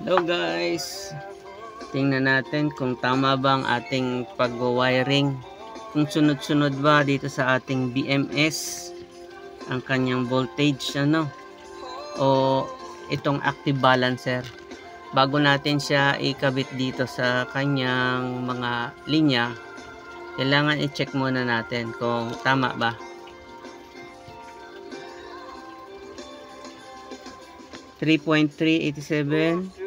Hello guys, tingnan natin kung tama ba ang ating pag-wiring, kung sunod-sunod ba dito sa ating BMS ang kanyang voltage o itong active balancer. Bago natin siya ikabit dito sa kanyang mga linya, kailangan i-check muna natin kung tama ba. 3.387,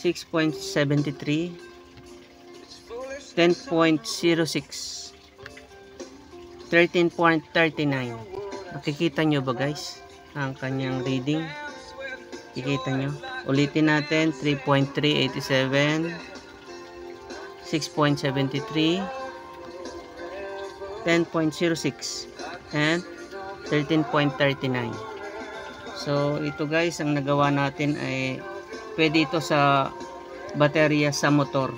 6.73, 10.06, 13.39. Nakikita nyo ba guys ang kanyang reading? Kikita nyo? Ulitin natin. 3.387, 6.73, 10.06 and 13.39. So ito guys, ang nagawa natin ay pwede ito sa baterya sa motor,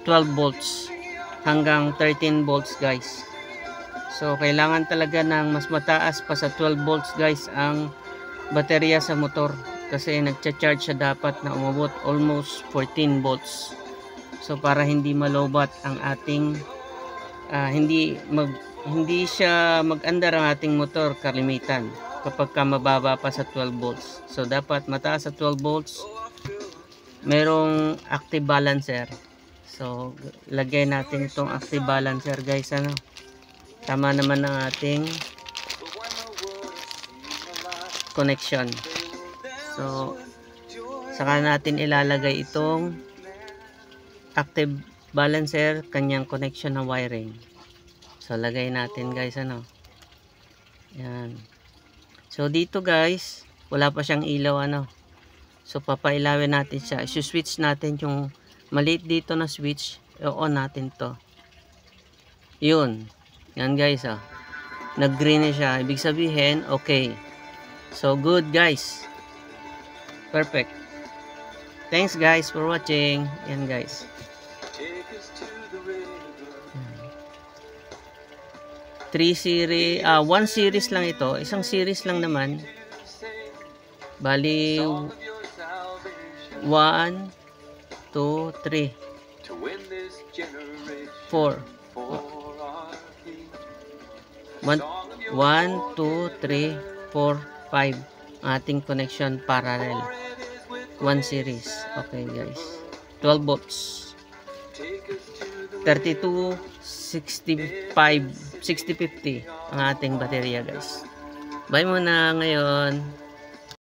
12 volts hanggang 13 volts guys. So kailangan talaga ng mas mataas pa sa 12 volts guys ang baterya sa motor, kasi nagcha-charge siya dapat na umabot almost 14 volts. So para hindi malobat ang ating hindi siya mag-andar ang ating motor kalimitan kapag mababa pa sa 12 volts. So dapat mataas sa 12 volts, merong active balancer. So lagay natin itong active balancer guys. Tama naman ang ating connection. So saka natin ilalagay itong active balancer, kanyang connection ng wiring. So lagay natin guys. Yan. So dito guys, wala pa siyang ilaw So papailawin natin siya. I-switch natin yung maliit dito na switch. I-on natin to. Yun. Yan guys nag-green na siya. Ibig sabihin, okay. So good guys. Perfect. Thanks guys for watching. Yan guys. One series lang ito. Isang series lang naman. Bali 1, 2, 3, 4. 1, 2, 3, 4, 5. Ating connection parallel. One series. Okay guys. 12 volts. 32, 65, 60, 50 ang ating baterya guys. Bye muna ngayon.